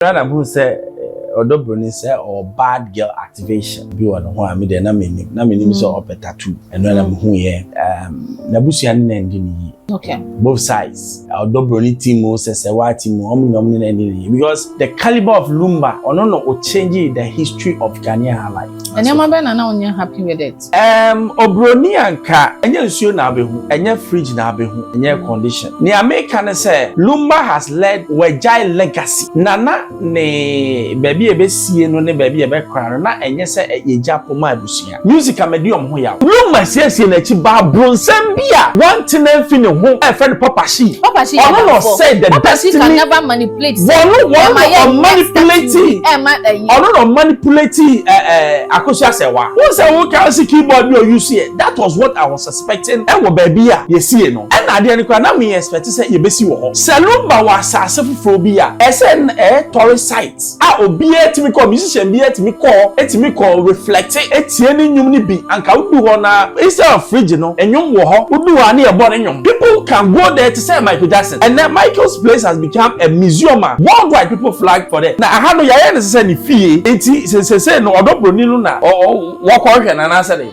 Rather who say or Broni say or bad girl activation. Be one who I made na meaning so up a tattoo and when I'm who ye Nabusian ending. Okay. Both sides. Our Broni team says a white team because the caliber of Lumba or no will change the history of Ghanaian life. And your mother and you're happy with it. Broni and car and you see na be who and your fridge na be who and your condition. Ni American say Lumba has led Wejai legacy. Nana ne baby ebe sie no ne baby ebe kra na enye se ejapo ma abusia. Music amedium ho ya. Lumba sie na chi ba bronsam bia. One thing fin ho e friend Papa She. Ono said the destiny can never manipulate. One manipulating. Ono manipulating akosia sewa. Who say who can see keyboard no use here. That was what I was suspecting. E wo baby a ye see no. E na de ni kwa na me expect say ye besi wo ho. Lumba was asafo bi a esen tourist sites. Obi etimi call musician bi etimi call reflect etie ni nyum ni bi anka wudu ho na instead of fridge no enyum wo ho wudu ho na e bo nyum. People can go there to say Michael Jackson and then Michael's place has become a museum. Worldwide people flag for that. Na aha no yaye ne say ni fie enti se no odo Broni no na wo ko hwe na na say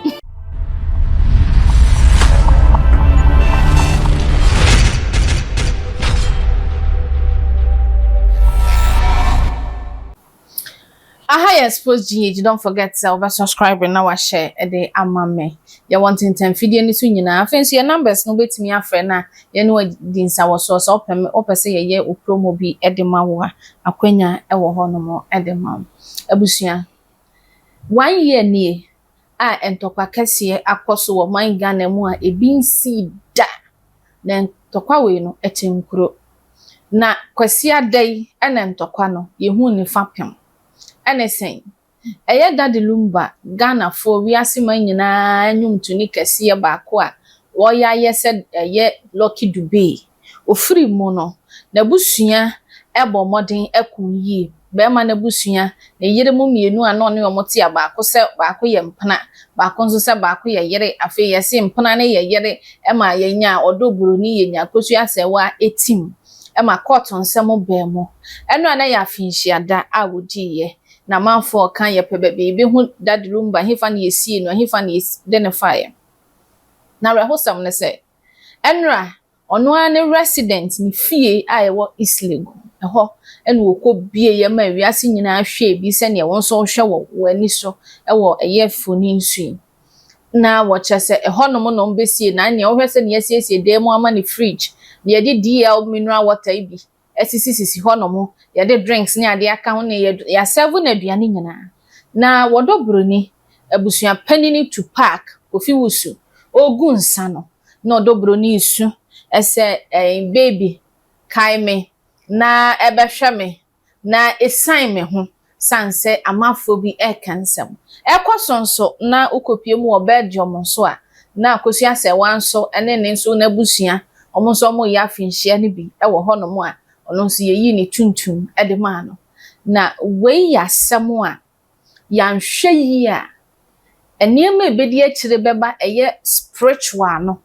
Xposed GH, don't forget to subscribe and now share a day amame. You wanting 10 video ni so nyina fancy your numbers no betimi afre na ye no dinsa wo so opem say ye promo bi edema wo akwanya e wo ho no mo edema abusua 1 year nie a entokwa kese akoso wo man Ghana mu a ebinsi da na entokwa we no etenkuro na kwasi adai ena entokwa no ye hu ni fapem anything eye Daddy Lumba Ghana for we asima nyina nyum tuni kese ba ko a wo ya ye said eye Lowkey Dubai ofiri mu no na busua ebo modern ekun yi be ma na busua na yire mu mienu ano ne omote ya ba ko se ba ko ye mpana ba ko nso se ba ko ye yire afi ye se mpana ne ye yire e ma ye nya odo Broni ye nya kosua se wa etim e ma court nsem be mo eno ana ya finhia da a wodi ye na manfo kan ye pe bebe hu Daddy Lumba hefa na yesie no hefa na identify na rehosam ne se enra ono ane resident ni fie a ye wo Islego eho ene woko bie ye ma wiase nyina hwe bi se ne won so hwe wo wani so ewo eye foni nsu na wo chese eho no mo no besie na ne wo hwe se ne yesiesie dem ama ne fridge ne ye di DL mineral water bi sisi ho no mo ye de drinks ni ade aka ho ne ya serve na aduane nyina na wodo Broni abusua panini to park ofi wusu ogunsa no na wodo Broni isu ese baby kai me na ebehwe me na esan me ho sanse amafo bi ekansem ekosonso na ukopie mu obedjom so a na akosua se wanso ene ne nso na busua omonso mo ya finhia ne bi ewo ho no mo a ono nso yeyi ne tuntum edema no na we yasem a yanhwe yi a enema ebedi akire beba eye spiritual no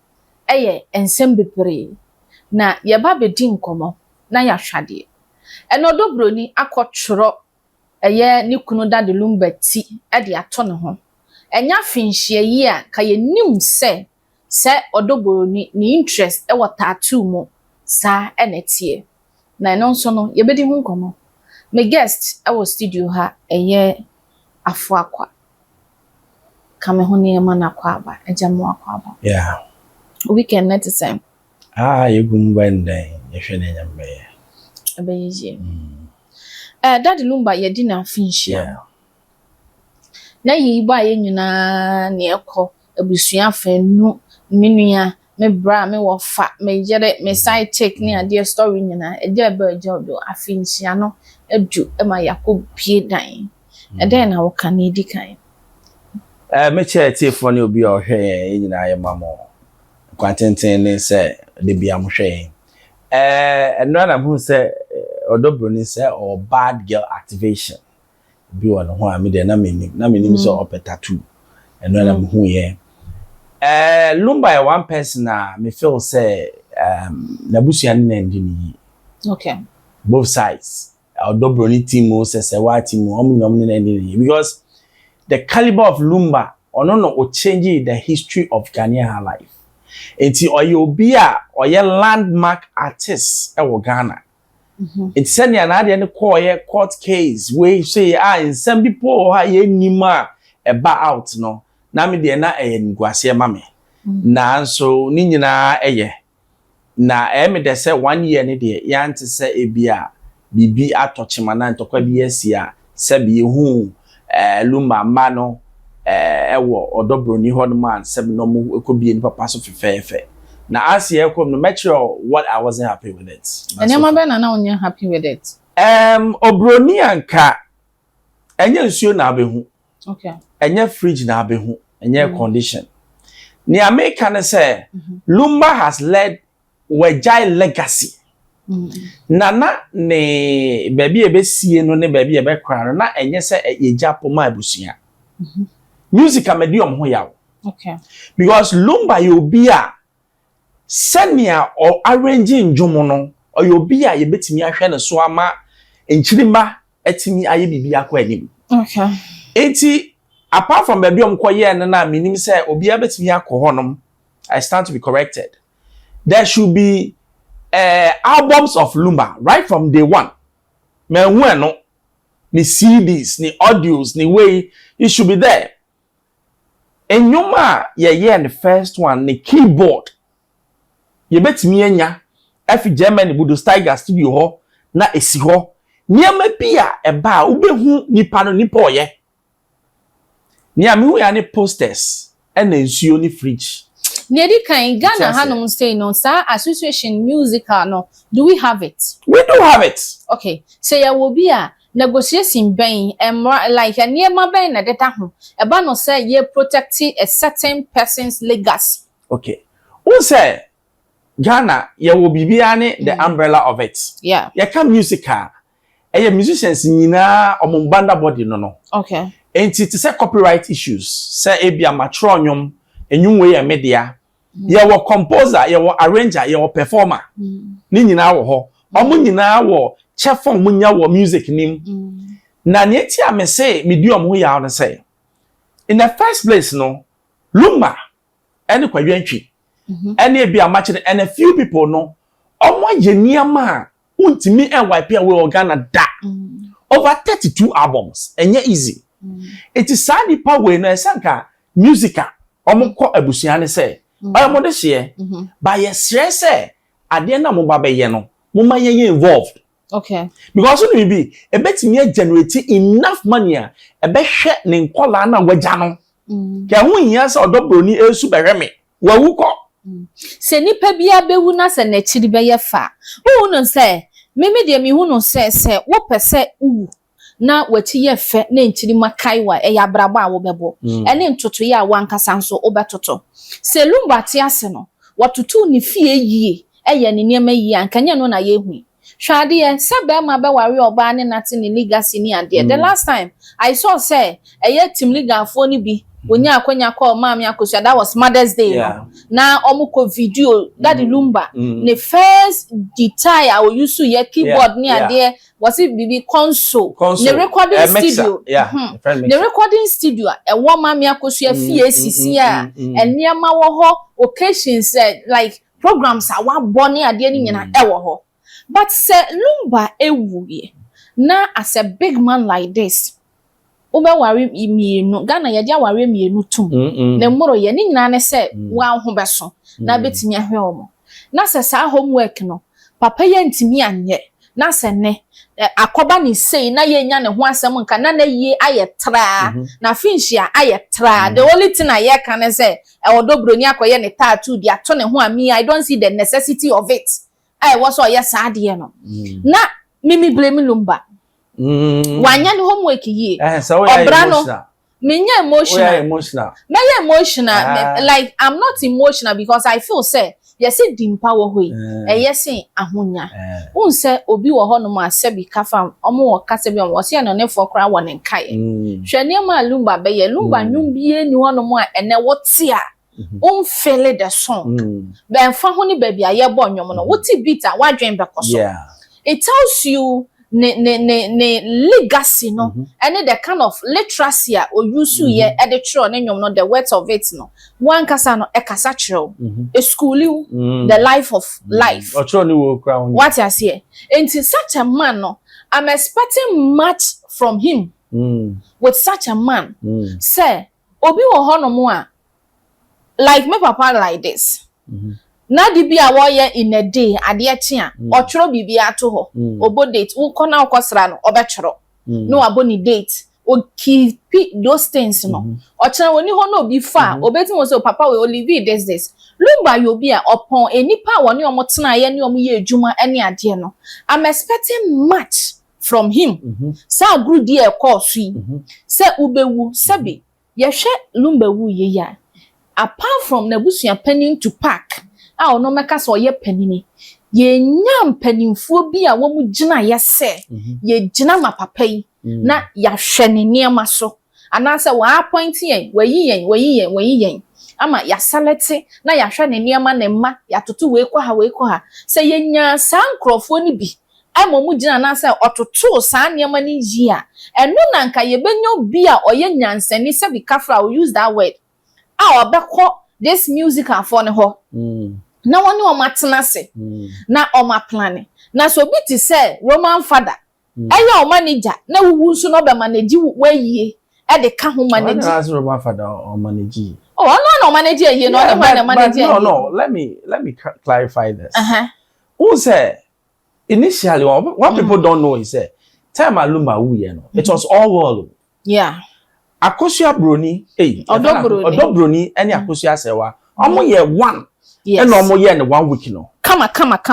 eye ensem bepere na yeba bedi nkomo na yahwade enodo Broni akotworo eye ni kunu Daddy Lumba ti ede ato ne ho enya finhia yi a ka yenim se odo Broni ni interest e tattoo mo sa enetie na no nso no yebedi hu nkomo me guest I was studio ha eye afo akwa kame ho ne ma na kwa aba ejamo akwa aba yeah weekend net time yegum bende yehwe ne nyambe abeyi Daddy Lumba yedi na finhia na yi ba ye nyina ne ekọ abusua fanu minua me bra me wo fa me jere me side check ni ade story nyina eje ba eje odo afinhia no edu e ma yakobie dan den na wo kan edi kan me tiefo ne obi ohwe nyina ye mamo kwantenten ne se de bia mo hwe eno na bu se odo Broni se or bad girl activation bi won ho a me de na menim so opetattoo eno na hu ye Lumba is one person me feel say Nabusian and okay both sides odo Broni team o sesewa team o because the caliber of Lumba no change the history of Ghanaian life. Enti oye obi a oye landmark artist e wo Ghana. It's send ya na de ne court case we say in some people ha ye nima e ba out no na me de na nguase ma me na so ni nyina eye na me de say 1 year ne de ya nte say ebia bibi atochima na ntokwa bi asia se bi hu Lumba ma no ewo odo Broni ho no man se no mo ekobie ni papa so fefefe. Now, as you come, no matter what, I wasn't happy with it. And your mother now you're happy with it. Broni anka, enye nsuo na abehu. Okay. Enye fridge na abehu, enye condition. Ni America na say, Lumba has led wejai legacy. Nana ne baby ebe sie no ne baby ebe kra no na enye se eja poma abusia. Music amedium ho yawo. Okay. Because Lumba you be a senia or arranging jomono or you be a ye betimi ahwe ne so ama enchirima etimi aye bibia kwa anim. Okay. Enti apart from baby omkoye na minim say obi a betimi akohonom, I stand to be corrected. There should be albums of Lumba right from day one. Me hu no ni CDs, ni audios, ni way it should be there. Enyoma ye the first one ni keyboard. Ye betimi anya afi Germany Budo Steiger studio ho na esi ho niam bia eba ubehu nipa no nipa oye niam hu ya ne posters and nsuo ni fridge Nedi kan Ghana hanom say no sir association musical no do we have it? We do have it. Okay, so ya will be a negotiation ben like a near my ben na data ho eba no say ye protecting a certain person's legacy. Okay, who say Ghana, you will be behind the umbrella of it. Yeah. You can musical. And your musicians nina omumbanda body no. Okay. And it is a copyright issues. Say ebia matronium, and you way a media. You were composer, you were arranger, you were performer. Ni nyina wo ho. Omo nyina wo chef on munya wo music nim. Na nyeti a me say medium ho ya on say. In the first place no, Lumba any kwadwantwi. Any be a match and a few people no. Omo ye niama untimi and wipe away Ghana da. Over 32 albums and ye easy. It is sandy power no sanka musical. Omo ko abusuane say. Omo de share. By ye stress ade na mo ba be ye no. Mo ma ye involved. Okay. Because when we be a bet me generate enough money a be hwe ne nkola na wagya no. Ke hu hia se odo Broni esu bereme. Wa wuko. Se nipa bia bewu na se na chiri be ye fa. Wo no se meme de mi hu no se wo pese uwu na wati ye fe na nchiri makai wa ya braba a wo bebo. Ene ntoto ye a wankasa nso obetoto. Se Lumba ti ase no watoto ni fie yie eye ne niam yie ankanya no na ye hu. Hwade ye se be ma be ware oba ne nate ne legacy ni ade. The last time I saw say eye team league afo ni bi wonya akwanya call mama akosua that was Mother's Day no na omuko video that Lumba the first guitar I use ye keyboard ni ade was it bibi console the recording studio the recording studio e wo mama akosua fie sisi a eniama wo ho occasions like programs a wa boni ade ni nyina e wo ho but say Lumba ewuye na as a big man like this Ube wari imienu Ghana ye dia wari imienu tum na mmoro ye ni nyina ne se wa ho beso na betimi ahwe omo na se sa homework no papa ye ntimi anye na se ne akoba ni sei na ye nya ne ho asem nka na ye ayetra na finhia ayetra the only thing I ye can say odo Broni akoye ne tattoo dia to ne ho ami I don't see the necessity of it was so yes ade no na mimi blame Lumba wanya ni homework yi obrano menya emotional like I'm not emotional because I feel say yes dimpa wo hoyi yes ahonya unse obi wo ho no ma sebi kafa omo wo kase bi wo se no ne fo kra wo ne nkae hwene ma Lumba be ye Lumba nwum bie ni ho no mo ene wote a feel the song ben fa ho ni ba bia ye bo nwom no wote beat a wadwen be koso it tells you ne legacy no and the kind of literacy or use ye at the true and no the words of it no one kasa no e kasa chiro a school the life of life what I say into such a man no I'm expecting much from him with such a man say obi wo ho no mo a like my papa like this na di bia wo ye in a day ade eche a otworo bibia ato ho obo date wo kona okosra no obetworo no aboni date o keep those things no ochira woni ho no obi fa obeti mo say papa we olive this Lumba you be upon any power ni omotena ye ni omoye adwuma ene ade no I'm expecting much from him sa gru di e course say ubewu sabi ye hwe Lumba wu ye ya apart from nabusua panin to pack a ono meka so ye panini ye nyam paninfo bi a wo mu gina ye se ye gina ma papa yi na ya hwe ne niam so anase wa appoint yen wayi yen ama ya salete na ya hwe ne niam na ma ya toto we kwa ha se ye nya sankrofo ni bi ama mu gina na se ototo sa niam ni yi a eno na nka ye benyo bi a oye nyansani se bi kafra we use that word a obekọ this musical for ne ho na woni o matena se na o ma plan na so bi ti say Roman father eya o manager na wuwu so no be manage wayie e de ka ho manage na Roman father o manage oh no manage ye no the man manage no let me clarify this who say initially what people don't know is say time Lumba wu ye no it was all world yeah akosua Broni odo Broni ene akosua sewa omo ye one yes. And no year in 1 week, no. Come.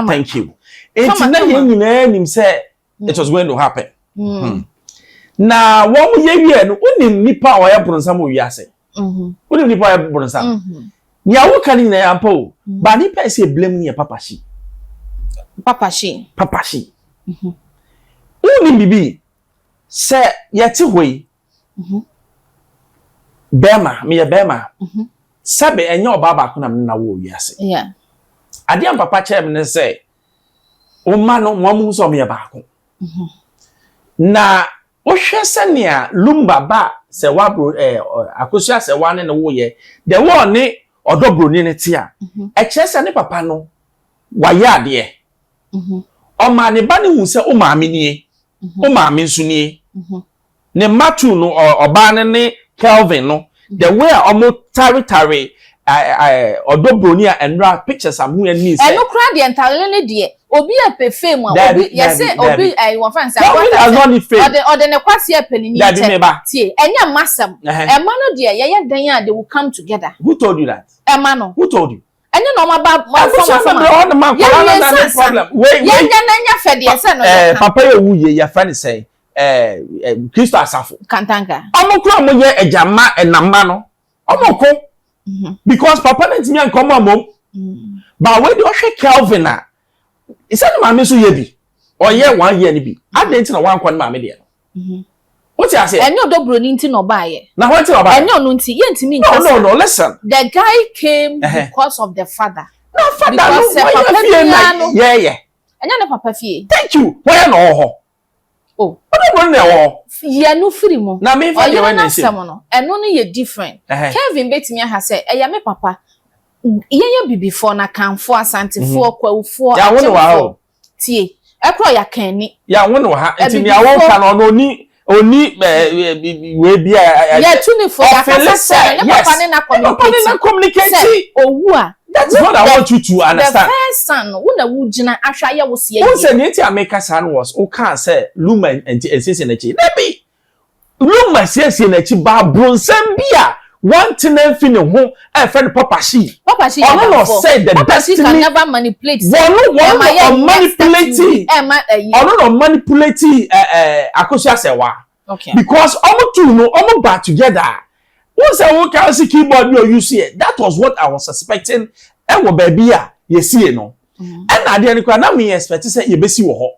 Thank you. It's not him say it was going to happen. Now, 1 year, no, only nipa or air some we are saying. Only nipa air some. Yawu can in the ampo, but nipa say blame me a papashi. Only bibi say yet way. Bema, me a bema. Sabe enyo baba kuna na wo wiase yeah ade am papa chem ne say o ma no mo mu so me ba ko na o hwe sane a Lumba ba se wa bro akosua se wa ne wo ye the one ne odo Broni ne ti a e kire se ne papa no wa ya ade o ma ne ba ne hu se o ma me nie o ma me nsu nie ne matu no oba ne Kelvin no the way almost tari odo Broni and pictures am who and me say no cry the entire ne de obi a pe fame obi yes say obi one fan say or the ne kwase a penini tie enya masam e ma no de ye dan a they will come together. Who told you that? E ma no who told you? Enya no ma ba problem wait nya fede say no papa ye wu ye friend say Christo Asafo Kantanka omokro mo ye ejama enama no omoko because papa na ntimi ankom amom but when you hwe Kelvin a isa no ma me so ye bi or ye 1 year ni bi adent na wan kon ma me de no what you say enyo do Broni nti no ba ye na what you ba enyo no nti ye ntimi no listen the guy came because of the father no father because no yeah enyo no papa fie thank you where no ho oh what no wo ye no free mo na me fa de when say no eno no ye different Kevin betimi aha say eya me papa ye before na kanfo asantifo kwawfo ya wonu wa ho tie ekro ya kan ni ya wonu ha enti ya won kan no oni we bia ya tuni for ya kasa ya papa ne na communicate owu a that's what I want you to understand. The first son, una wujina ahwa ya wo se who said nti America san was o can say Lumba and esese na chi nabi Lumba sese na chi ba bronsam bia one thing fi ne ho e friend papa she no said the destiny can never manipulate one manipulate akosua sewa okay because omo two no omo back together. Once I walk out, see keyboard you see it. That was what I was suspecting. And what baby you see no. And I didn't quite me expect to say you be see wo.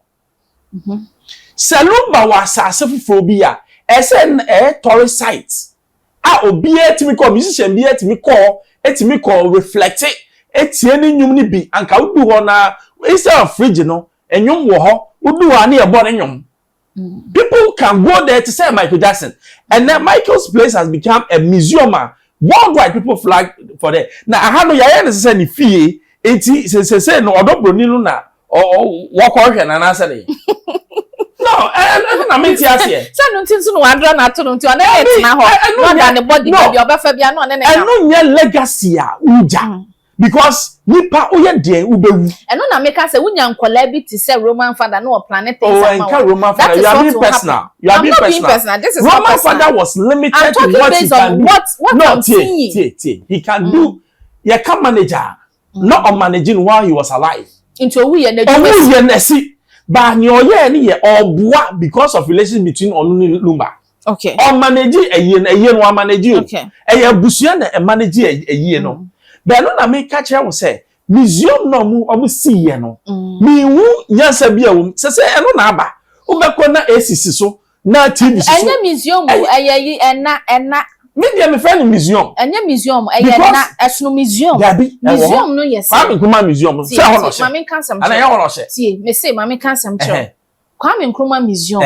Lumba was a phobia. SN tourist sites. Obi to me call musician be to me call reflect it. Any nyum bi anka wodu ho na instead of fridge no enyum wo ho wodu ho na e bo ne nyum People can go there to say Michael Jackson. And then Michael's place has become a museum. Worldwide people flag for that. Now I have no yaya necessarily fee. Say no Broni na or walk on and answer. No, I mean here. So no wadra na to no to na et na ho. No than the body baby obefa bia no na. I know your legacy uja. Because nipa oye de ubewu. Eno na make say wunya nkola bi ti say Roman father no planet things ama. Oh, Roman father, you are being personal. You are being personal. This is Roman father was limited to what he can do. What I'm seeing. He can do. You can manager, not on managing while he was alive. Into we and the but nyoye ni ye obua because of relations between Onuni Lumba. Okay. On managing a year no manage you. Okay. A busia na manage a year no. But no na me catch will say museum no mu omu see ye no. Me wu nyansa bia wo se eno na aba. Ubekọ na ACC so na TV so. Enya museum ayi ena me dia me friend museum. Enya museum ayi na esno museum. Museum no yes. Kwame Nkrumah museum. Say hono she. Mame kan sam. Ana ya hono she. See, me say mame kan sam che. Kwame Nkrumah museum.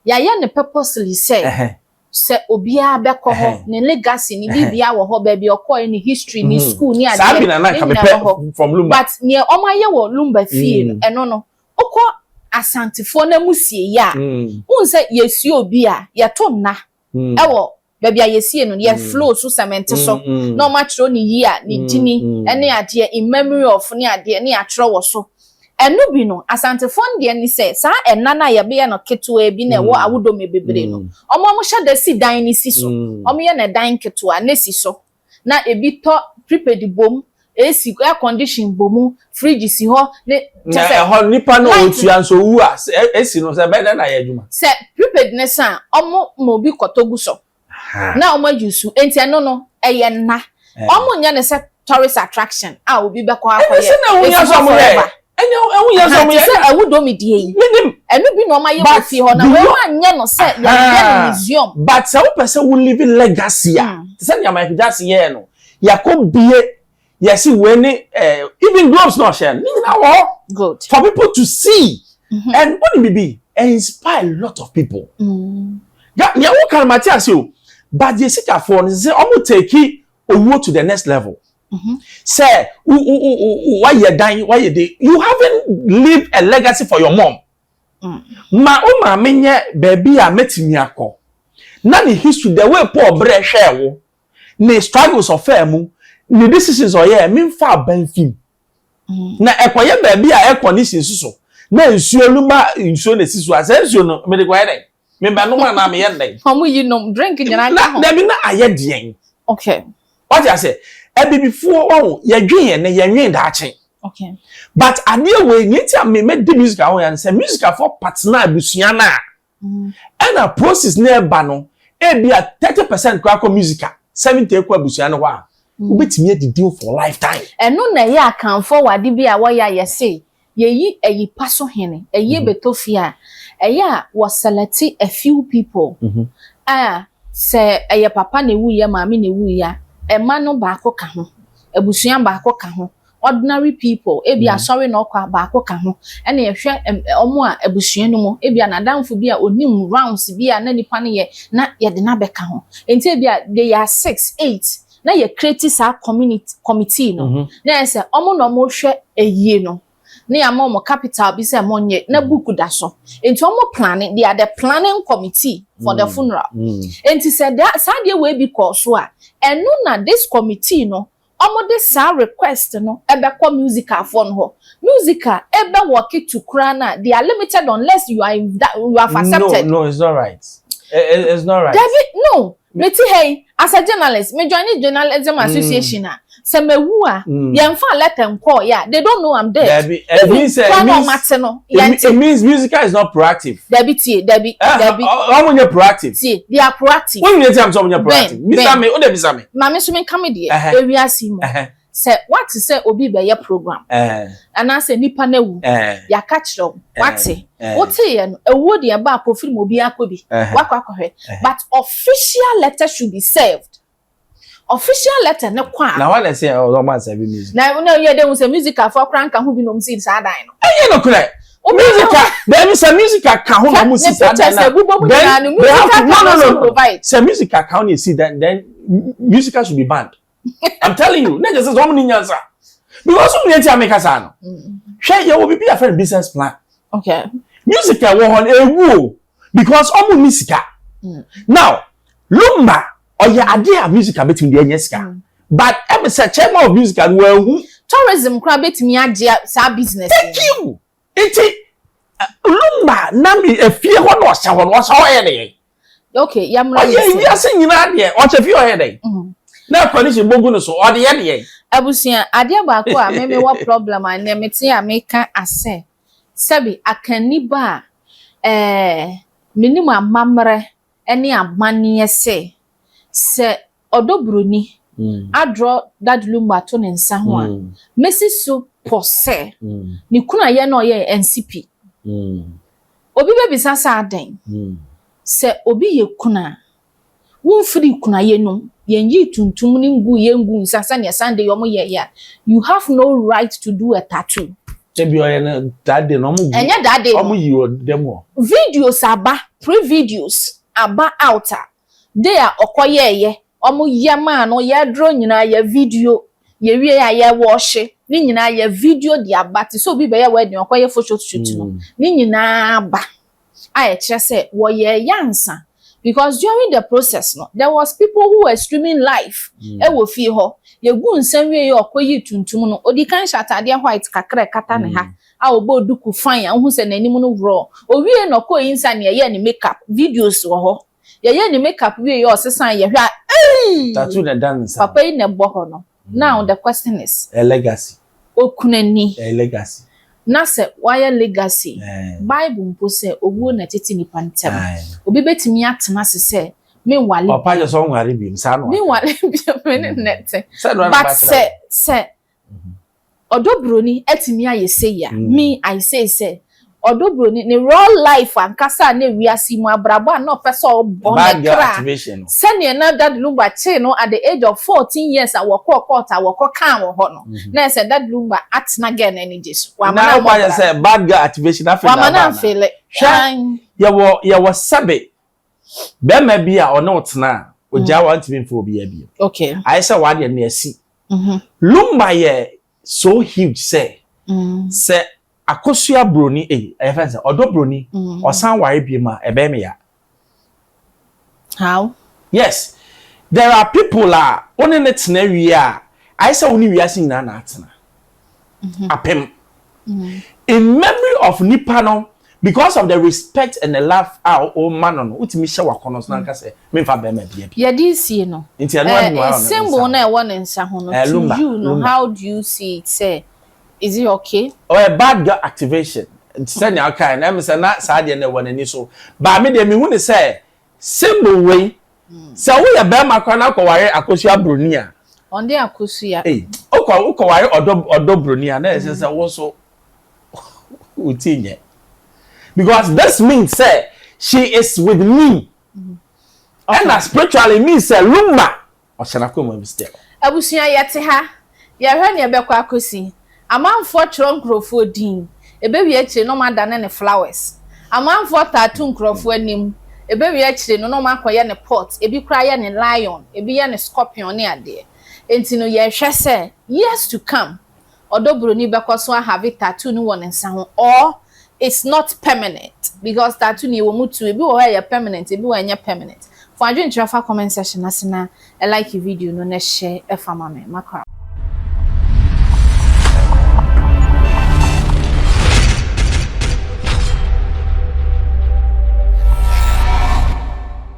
Ya ne purposely say. Se obia beko ho ne legacy ni bibia wo ho ba bi okoy ni history ni school ni ade sabi na ka me from Lumba but ne omaye wo Lumba fie eno no okọ asantifo na musie ya unse yesi obi a ye to na ewo ba bia yesi no ye flow so cement so na o ma kiro ni yi a ni dini ene ade in memory of ni ade ni akiro wo so enu bi no asantefo de ni se sa enna na ye be ye no ketewa bi na wo awodo me bebre no omo hye da si dan ni si so omo ye na dan ketewa na si so na ebi to prepared bom AC air condition bomu fridge si ho ne se ho nipa na otua so wu a AC no se be na ye adwuma se prepared ne san omo mo bi kotogu so na omo yusu enti eno no eye na omo nya ne se tourist attraction a obi be kwa akoye se na wo ya so mo ye enyo ya so mo ye se awudo me die yi enu bi no ma ye fi ho na wo anya no se ya museum but se wo person will live legacy a se na Michael Jackson ye no yakobie yes when even globes not share good for people to see and what it be inspire a lot of people yeah what can Matthias you but the sika for say almost take owo to the next level say why you dying why you dey you haven't lived a legacy for your mom ma o ma menye baby a metimi akọ na the history the way Paul bre hwe wo ne struggles of fame ni decisions o ye me fa ban film na ekoye baby a conditions so na nsuo luma nsuo na siso asa nsuo no me de kwa dey me ba no ma na me ye dey omo yi no drink nyana ka ho na me na aye den okay what you say e before won ye dwen ne ye nwen da ache okay but ade we nyeti am me di music ahụ ya say music for partner abusua na and a process na eba no e bia 30% kwa music 70 kwa abusua no wa ubetimi edidi for lifetime eno na ye akanfo wade bi a wo ya ye say ye yi eyi paso hene eye betofia eye a was select a few people say eye papa na wu ye maami na wu ya ema no ba ko ka ho abusua ba ko ka ho ordinary people ebi asori na okwa ba ko ka ho ene ye hwe omo a abusua no mo ebi anadamfo bi a onim rounds bi a na nipa ne ye na ye de na be ka ho enti ebi a they are 6 8 na ye create sa committee no na say omo no mo hwe eyie no na ya mo capital bi say mo nye na book da so enti omo planning they are the planning committee for the funeral enti say that Sunday we be call so a eno na this committee no omo de sa request no ebe kwa musical phone ho musical ebe work to krana they are limited unless you have accepted no it's not right it's not right David no meti hey as a journalist me join journalism association se mewu a ye mfa let them call yeah they don't know I'm there it means musical is not proactive Debbie omo proactive see they are proactive when you tell me proactive Mr. me o de Mr. me mama so me come there area simo say what to say obi be your program and I say nipa na wu ya catch them what ye no ewo de ba po film obi akobi wakwakohwe but official letter should be served official letter ne kwa na why say o man say music na no ye dey say music for crank ho bi no msi sa dan no no kure There is a music account on music. No. Say music account you see then music should be banned. I'm telling you, not just so many years. Because so many make us ano. Share you will be a friend business plan. Okay. Music on a woo because almost music. Now, Lumba or your idea music between the Enyeska. But I'm say chairman of music and well tourism crab betimi agye sa business. Thank you. Iti Lumba na me afie ho no sha ho no sha ho ye. Okay, yamra ye. Oh yeah, say nyina de. O che fie ho ye de. Na condition bogu no so o de ye de. Abusia ade baako a me wa problem a na me tie America ase. Sabi akaniba minimum amamre ene amane se odobroni adro that Lumba to ne nsa ho a mesi so pose ni kuna ye no ye NCP obi be bisa sa aden se obi ye kuna won free kuna ye no yenyi tuntum ni ngu ye ngu nsasa ne Sunday yo mo ye ya you have no right to do a tattoo chebi oye na that day no mo enya that day omo yi o demo videos aba pre-videos aba outer they are okoye omo yama no ya draw nyina ya video ye wie ya wash ni nyina ya video di abati so bi be ya wedding okoye photo shoot no ni nyina ba I kire say wo ye yansa because during the process no there was people who were streaming live e wo fie ho ye gu nsam wie ye okoye tuntum no odi kan shatade white kakra kata ne ha a obo duku fine hu se nanim no raw o wie no ko insa ne ye ne makeup videos wo ho ye ni makeup we your sesan ye hwa tattoo the dance papa in the boho no now the question is a legacy okunani a legacy na se why legacy bible mpo se owo na tete ni pantem obi betimi atena se me wale papa je so nware bi msa no me wale bi me net but se odobroni atimi ayese ya me I say odobroni ne raw life ankasa na wiase mu abrabo na opeso bonekra sene na that Lumba che no at the age of 14 years awoko court awoko kan wo ho no na say that Lumba atna again any Jesus wa mana say bad girl activation after that wa mana fele ya wo sabe be ma bia ono otna oja wa ntimi mfo obi ya bia okay I say wa de na asi Lumba ye so huge say akosua Broni efense odo Broni osan ware biema ebe me ya how yes there are people only net na wi I say oni wi asin na atena apem in memory of Nipano because of the respect and the love our man no utimi hye wakonos na nka say me fa be ma bia ya dis no inti anu symbol na e won nsa ho no to you know how do you see it say is it okay? Or a bad girl activation. Send your kind. I'm saying that side and one and so. But me, me who say symbol way. So we a bear macana wire akosia Bronia. On the akosia. Hey, oko wire odo Bronia. Na say also utinye. Because this means say she is with me. And that spiritually means say Lumba. O shanako mo mistake. Abusia yete ha. Ya hwe ne be kwa akosi. Amanfo chiro nkrofo din ebewi akire no madane ne flowers amanfo tattoo nkrofo anim ebewi akire no makoye ne pot ebi kra ye ne lion ebi ye ne scorpion ne ade enti no ye hwe se years to come odobroni bekoso have tattoo no won nsa ho or it's not permanent because tattoo ni wo mutu ebi wo ya permanent ebi wo anya permanent for adwen chira fa comment section asena like video no na share e fama me makra